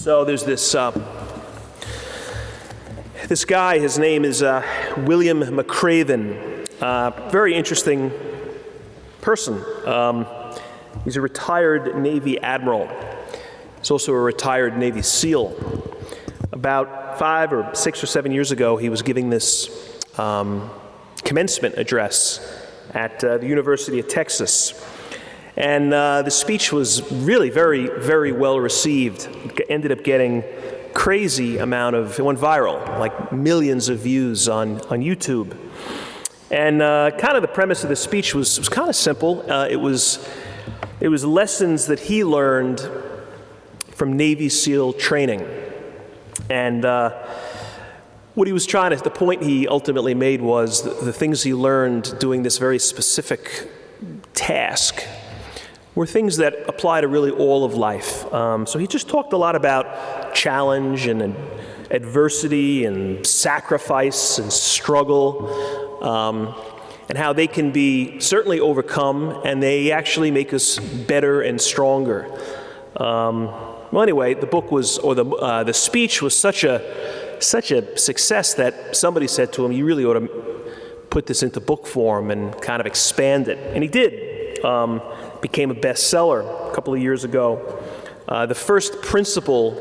So there's this guy, his name is William McCraven, very interesting person. He's a retired Navy admiral. He's also a retired Navy SEAL. About 5 or 6 or 7 years ago, he was giving this commencement address at the University of Texas. And the speech was really very, very well received. It ended up getting crazy amount of, it went viral, like millions of views on YouTube. And kind of the premise of the speech was kind of simple. It was lessons that he learned from Navy SEAL training. And what he was trying to, the point he ultimately made was the things he learned doing this very specific task were things that apply to really all of life. So he just talked a lot about challenge and adversity and sacrifice and struggle, and how they can be certainly overcome, and they actually make us better and stronger. Well, anyway, the book was, or the speech was such a success that somebody said to him, "You really ought to put this into book form and kind of expand it." And he did. Became a bestseller a couple of years ago. The first principle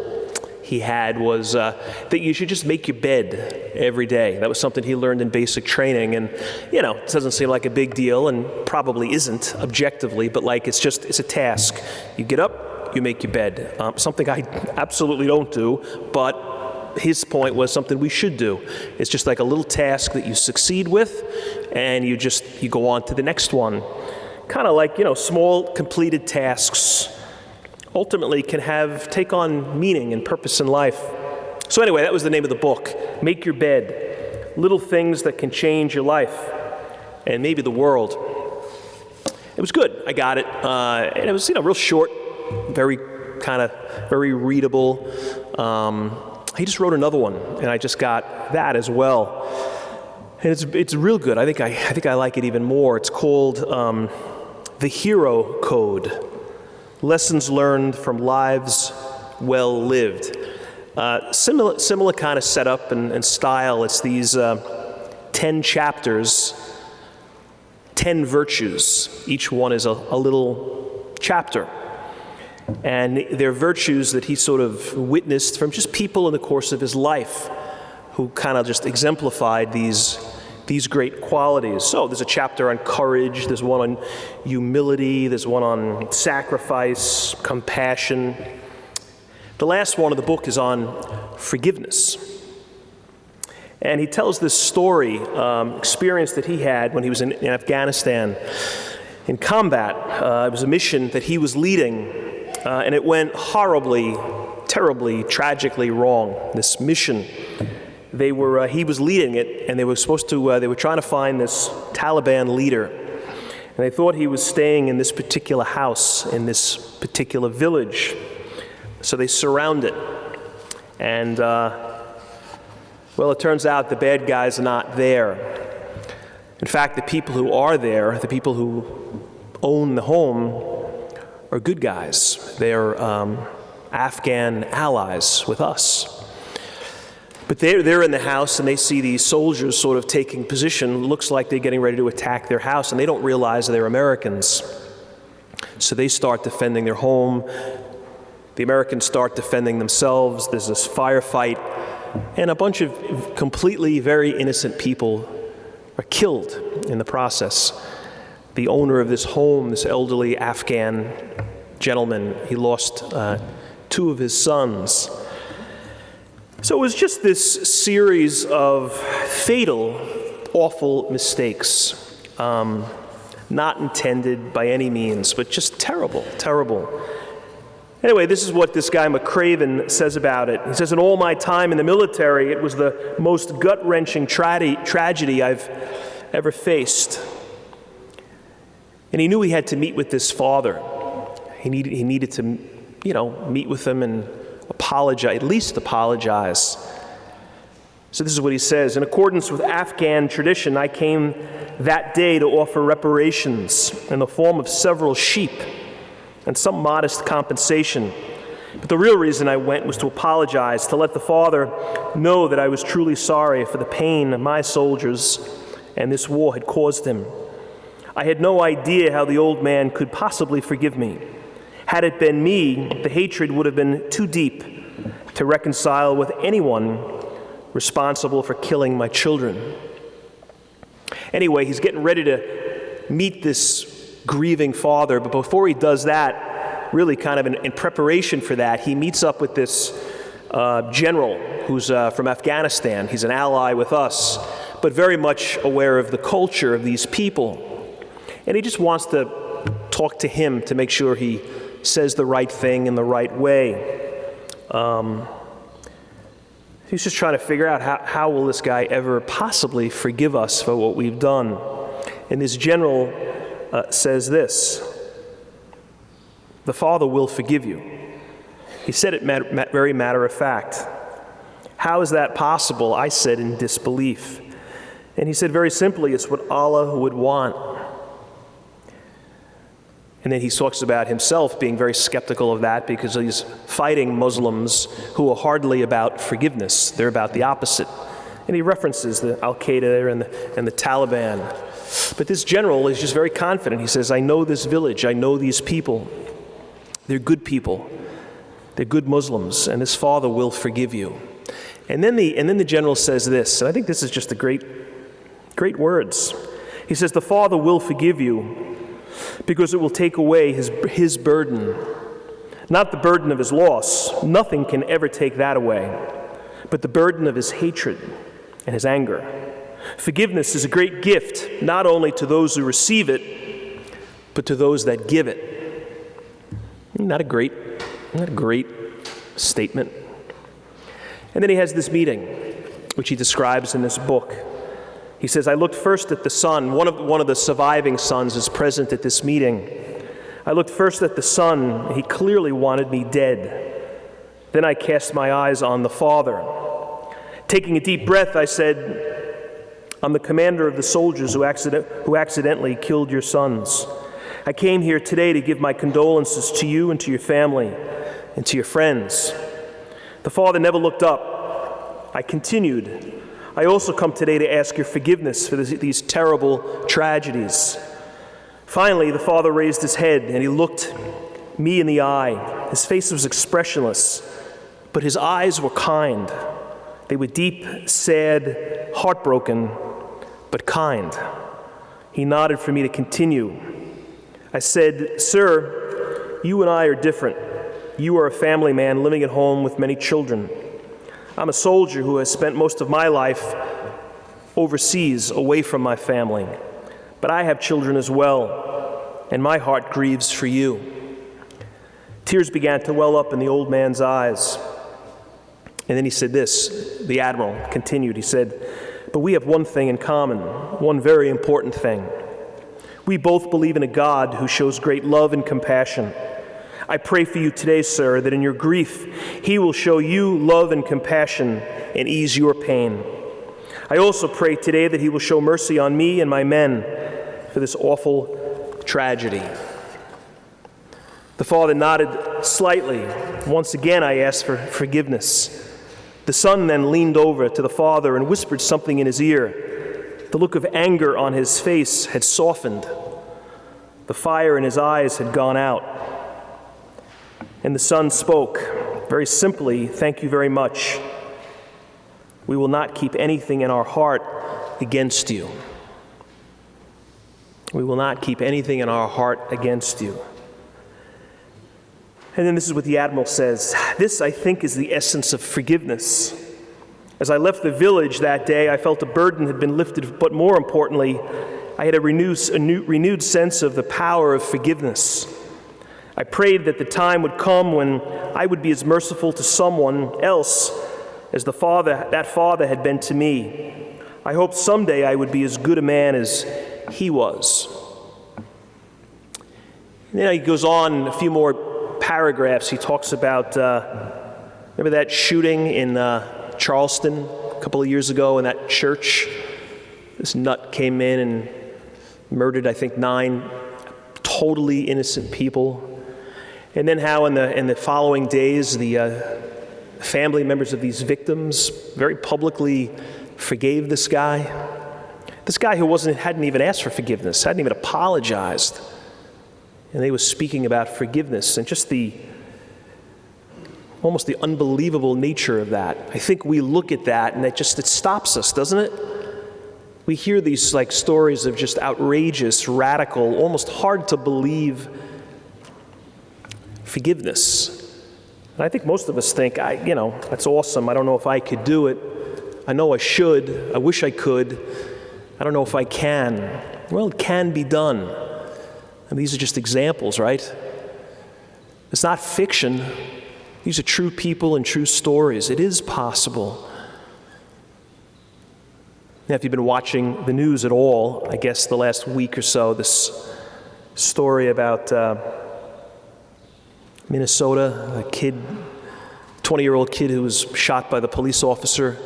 he had was that you should just make your bed every day. That was something he learned in basic training, and it doesn't seem like a big deal, and probably isn't objectively, but like it's a task. You get up, you make your bed. Something I absolutely don't do, but his point was something we should do. It's just like a little task that you succeed with, and you go on to the next one. Kind of like, small completed tasks ultimately can take on meaning and purpose in life. So anyway, that was the name of the book, Make Your Bed, Little Things That Can Change Your Life and Maybe the World. It was good. I got it. And it was, real short, very readable. He just wrote another one, and I just got that as well. And it's real good. I think I like it even more. It's called The Hero Code, Lessons Learned from Lives Well Lived. Similar kind of setup and style. It's these 10 chapters, 10 virtues. Each one is a little chapter. And they're virtues that he sort of witnessed from just people in the course of his life who kind of just exemplified these great qualities. So there's a chapter on courage, there's one on humility, there's one on sacrifice, compassion. The last one of the book is on forgiveness. And he tells this story, experience that he had when he was in Afghanistan in combat. It was a mission that he was leading, and it went horribly, terribly, tragically wrong, this mission. He was leading it, and they were trying to find this Taliban leader. And they thought he was staying in this particular house, in this particular village. So they surround it. And, it turns out the bad guys are not there. In fact, the people who are there, the people who own the home, are good guys. They're Afghan allies with us. But they're in the house, and they see these soldiers sort of taking position. Looks like they're getting ready to attack their house, and they don't realize they're Americans. So they start defending their home. The Americans start defending themselves. There's this firefight, and a bunch of completely very innocent people are killed in the process. The owner of this home, this elderly Afghan gentleman, he lost 2 of his sons. So it was just this series of fatal, awful mistakes, not intended by any means, but just terrible, terrible. Anyway, this is what this guy McCraven says about it. He says, "In all my time in the military, it was the most gut-wrenching tragedy I've ever faced." And he knew he had to meet with this father. He needed to, meet with him and apologize, at least apologize. So this is what he says: "In accordance with Afghan tradition, I came that day to offer reparations in the form of several sheep and some modest compensation. But the real reason I went was to apologize, to let the Father know that I was truly sorry for the pain my soldiers and this war had caused him. I had no idea how the old man could possibly forgive me. Had it been me, the hatred would have been too deep to reconcile with anyone responsible for killing my children. Anyway, he's getting ready to meet this grieving father, but before he does that, really kind of in preparation for that, he meets up with this general who's from Afghanistan. He's an ally with us, but very much aware of the culture of these people. And he just wants to talk to him to make sure he says the right thing in the right way. He's just trying to figure out how will this guy ever possibly forgive us for what we've done. And this general says this: the Father will forgive you. He said it very matter of fact. How is that possible? I said in disbelief. And he said very simply, it's what Allah would want. And then he talks about himself being very skeptical of that because he's fighting Muslims who are hardly about forgiveness. They're about the opposite. And he references the Al-Qaeda and the Taliban. But this general is just very confident. He says, I know this village. I know these people. They're good people. They're good Muslims. And this Father will forgive you. And then the general says this, and I think this is just a great words. He says, the Father will forgive you because it will take away his burden. Not the burden of his loss. Nothing can ever take that away. But the burden of his hatred and his anger. Forgiveness is a great gift, not only to those who receive it, but to those that give it. Not a great statement. And then he has this meeting, which he describes in this book. He says, I looked first at the son. One of the surviving sons is present at this meeting. I looked first at the son, and he clearly wanted me dead. Then I cast my eyes on the father. Taking a deep breath, I said, I'm the commander of the soldiers who accidentally killed your sons. I came here today to give my condolences to you and to your family and to your friends. The father never looked up. I continued, I also come today to ask your forgiveness for these terrible tragedies. Finally, the father raised his head and he looked me in the eye. His face was expressionless, but his eyes were kind. They were deep, sad, heartbroken, but kind. He nodded for me to continue. I said, Sir, you and I are different. You are a family man living at home with many children. I'm a soldier who has spent most of my life overseas, away from my family. But I have children as well, and my heart grieves for you. Tears began to well up in the old man's eyes. And then he said this, the admiral continued, he said, but we have one thing in common, one very important thing. We both believe in a God who shows great love and compassion. I pray for you today, sir, that in your grief, he will show you love and compassion and ease your pain. I also pray today that he will show mercy on me and my men for this awful tragedy. The father nodded slightly. Once again, I asked for forgiveness. The son then leaned over to the father and whispered something in his ear. The look of anger on his face had softened. The fire in his eyes had gone out. And the son spoke very simply, thank you very much. We will not keep anything in our heart against you. We will not keep anything in our heart against you. And then this is what the admiral says. This, I think, is the essence of forgiveness. As I left the village that day, I felt a burden had been lifted, but more importantly, I had a renewed sense of the power of forgiveness. I prayed that the time would come when I would be as merciful to someone else as that father had been to me. I hoped someday I would be as good a man as he was. And then he goes on a few more paragraphs. He talks about, remember that shooting in Charleston a couple of years ago in that church? This nut came in and murdered, I think, 9 totally innocent people. And then how in the following days, the family members of these victims very publicly forgave this guy. This guy who hadn't even asked for forgiveness, hadn't even apologized. And they were speaking about forgiveness and just almost the unbelievable nature of that. I think we look at that and it stops us, doesn't it? We hear these stories of just outrageous, radical, almost hard to believe forgiveness. And I think most of us think, that's awesome. I don't know if I could do it. I know I should. I wish I could. I don't know if I can. Well, it can be done. And these are just examples, right? It's not fiction. These are true people and true stories. It is possible. Now, if you've been watching the news at all, I guess the last week or so, this story about Minnesota, a 20-year-old kid who was shot by the police officer.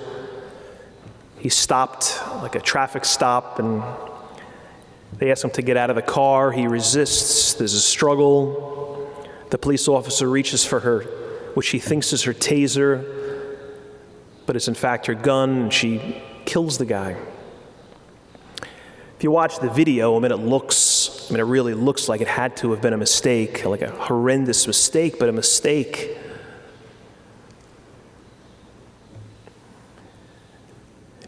He stopped, like a traffic stop, and they asked him to get out of the car. He resists. There's a struggle. The police officer reaches for which he thinks is her taser, but it's in fact her gun, and she kills the guy. If you watch the video, it really looks like it had to have been a mistake, like a horrendous mistake, but a mistake.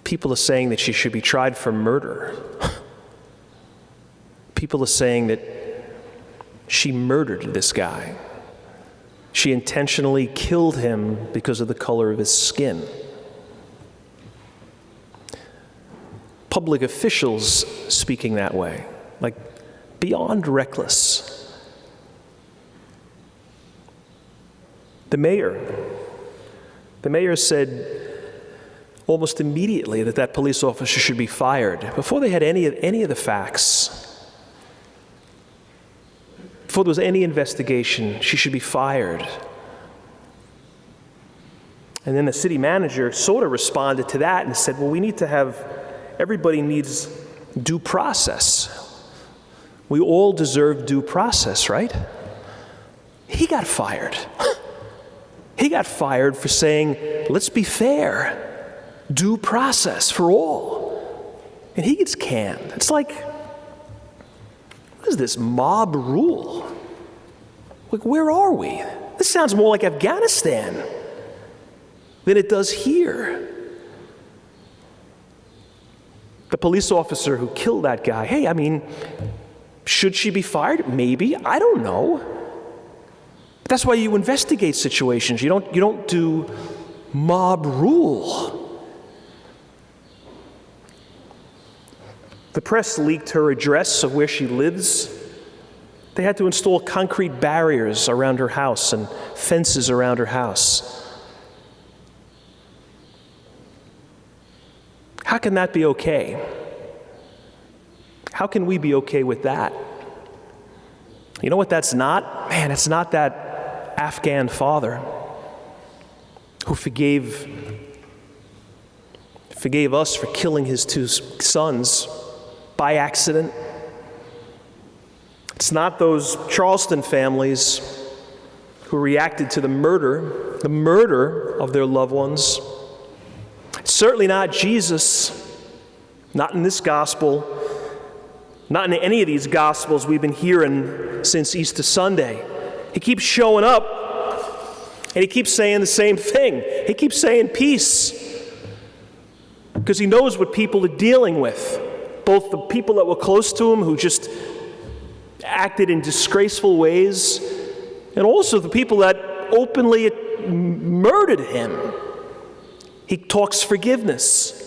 People are saying that she should be tried for murder. People are saying that she murdered this guy. She intentionally killed him because of the color of his skin. Public officials speaking that way, beyond reckless. The mayor said almost immediately that police officer should be fired before they had any of the facts. Before there was any investigation, she should be fired. And then the city manager sort of responded to that and said, well, everybody needs due process. We all deserve due process, right? He got fired. He got fired for saying, let's be fair, due process for all. And he gets canned. It's like, what is this mob rule? Where are we? This sounds more like Afghanistan than it does here. The police officer who killed that guy, should she be fired? Maybe. I don't know. But that's why you investigate situations. You don't do mob rule. The press leaked her address of where she lives. They had to install concrete barriers around her house and fences around her house. How can that be okay? How can we be okay with that? You know what that's not? It's not that Afghan father who forgave us for killing his two sons by accident. It's not those Charleston families who reacted to the murder of their loved ones. It's certainly not Jesus, not in this gospel, not in any of these gospels we've been hearing since Easter Sunday. He keeps showing up, and he keeps saying the same thing. He keeps saying peace, because he knows what people are dealing with, both the people that were close to him who just acted in disgraceful ways, and also the people that openly murdered him. He talks forgiveness.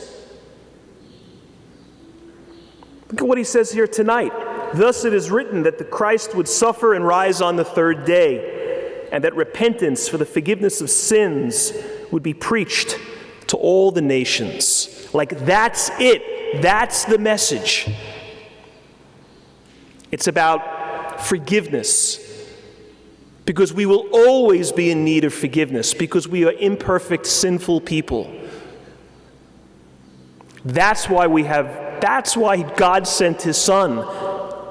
Look at what he says here tonight. Thus it is written that the Christ would suffer and rise on the third day, and that repentance for the forgiveness of sins would be preached to all the nations. That's it. That's the message. It's about forgiveness, because we will always be in need of forgiveness, because we are imperfect, sinful people. That's why God sent his Son,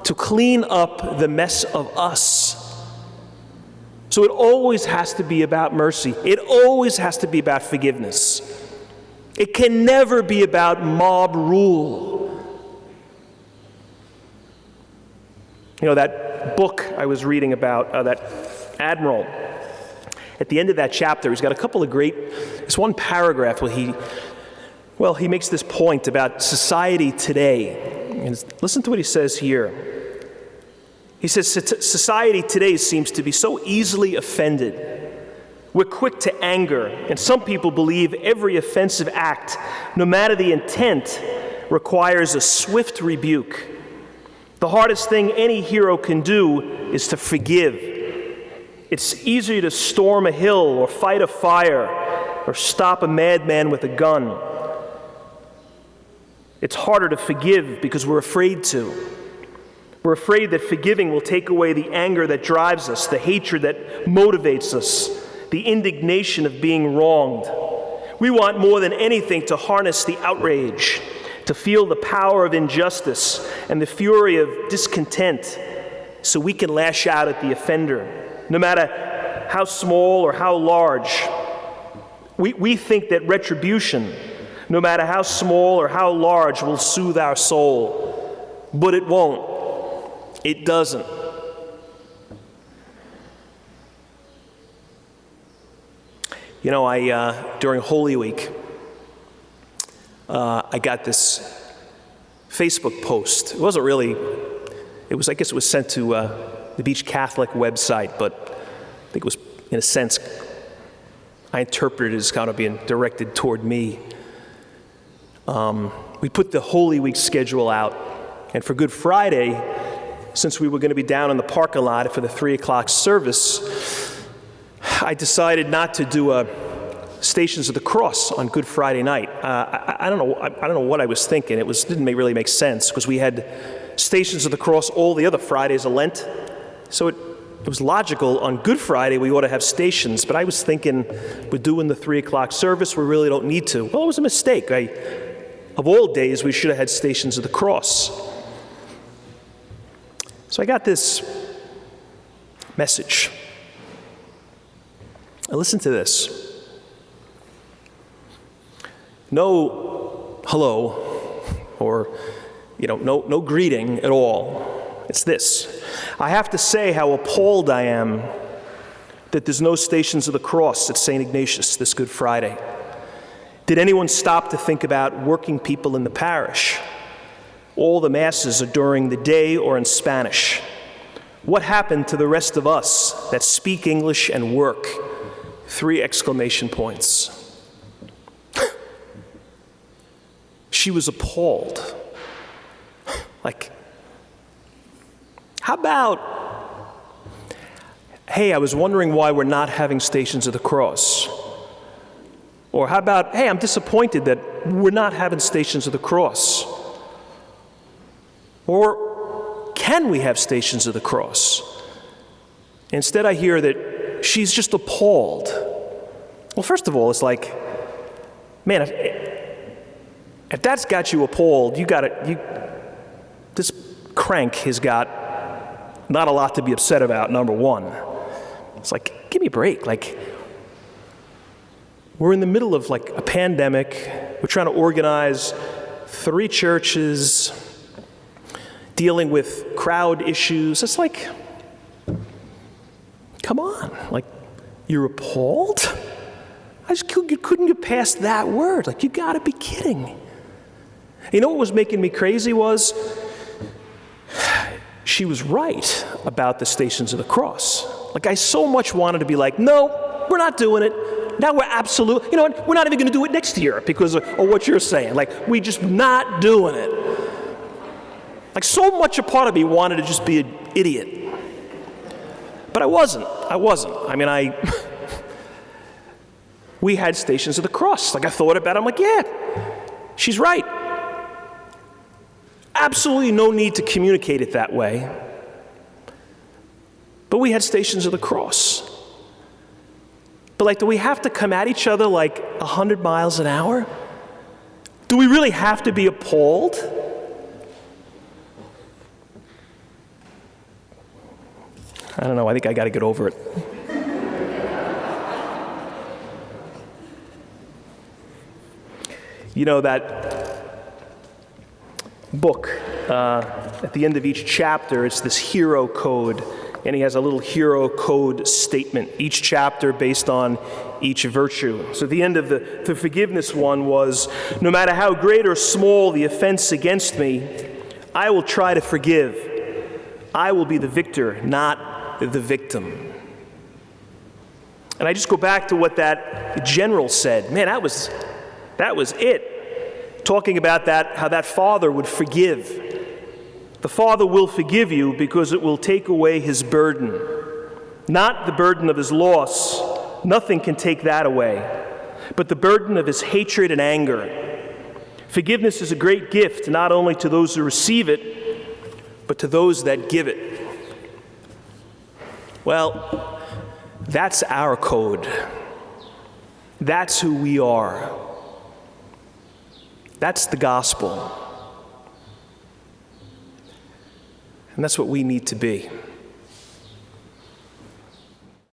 to clean up the mess of us. So it always has to be about mercy. It always has to be about forgiveness. It can never be about mob rule. You know, that book I was reading about, that admiral, at the end of that chapter, he's got a couple of there's one paragraph where he makes this point about society today. And listen to what he says here. He says, society today seems to be so easily offended. We're quick to anger, and some people believe every offensive act, no matter the intent, requires a swift rebuke. The hardest thing any hero can do is to forgive. It's easier to storm a hill or fight a fire or stop a madman with a gun. It's harder to forgive because we're afraid to. We're afraid that forgiving will take away the anger that drives us, the hatred that motivates us, the indignation of being wronged. We want more than anything to harness the outrage, to feel the power of injustice and the fury of discontent so we can lash out at the offender, no matter how small or how large. We think that retribution, no matter how small or how large, will soothe our soul, but it won't. It doesn't. You know, during Holy Week, I got this Facebook post. It wasn't really, I guess it was sent to the Beach Catholic website, but I think it was, in a sense, I interpreted it as kind of being directed toward me. We put the Holy Week schedule out, and for Good Friday, since we were going to be down in the parking lot for the 3 o'clock service, I decided not to do Stations of the Cross on Good Friday night. I don't know what I was thinking. It didn't really make sense because we had Stations of the Cross all the other Fridays of Lent. So it was logical on Good Friday we ought to have stations, but I was thinking we're doing the 3 o'clock service, we really don't need to. Well, it was a mistake. Of all days, we should have had Stations of the Cross. So I got this message. And listen to this. No hello or, no greeting at all. It's this. I have to say how appalled I am that there's no Stations of the Cross at St. Ignatius this Good Friday. Did anyone stop to think about working people in the parish? All the masses are during the day or in Spanish. What happened to the rest of us that speak English and work? 3 exclamation points. She was appalled. How about, hey, I was wondering why we're not having Stations of the Cross. Or how about, hey, I'm disappointed that we're not having Stations of the Cross. Or can we have Stations of the Cross? Instead, I hear that she's just appalled. Well, first of all, it's like, man, if that's got you appalled, this crank has got not a lot to be upset about, number one. It's like, give me a break. We're in the middle of a pandemic. We're trying to organize 3 churches, dealing with crowd issues. It's like, come on, you're appalled? You couldn't get past that word. You gotta be kidding. You know what was making me crazy was, she was right about the Stations of the Cross. I so much wanted to be no, we're not doing it. Now we're absolute, we're not even gonna do it next year because of what you're saying. We just not doing it. So much a part of me wanted to just be an idiot. But I wasn't. We had Stations of the Cross. I thought about it, I'm yeah, she's right. Absolutely no need to communicate it that way. But we had Stations of the Cross. But do we have to come at each other 100 miles an hour? Do we really have to be appalled? I don't know, I think I got to get over it. You know that book, at the end of each chapter, it's this hero code, and he has a little hero code statement, each chapter based on each virtue. So at the end of the forgiveness one was, no matter how great or small the offense against me, I will try to forgive. I will be the victor, not the victim. And I just go back to what that general said. Man, that was it. Talking about that, how that father would forgive. The Father will forgive you because it will take away his burden, not the burden of his loss. Nothing can take that away, but the burden of his hatred and anger. Forgiveness is a great gift, not only to those who receive it, but to those that give it. Well, that's our code. That's who we are. That's the gospel. And that's what we need to be.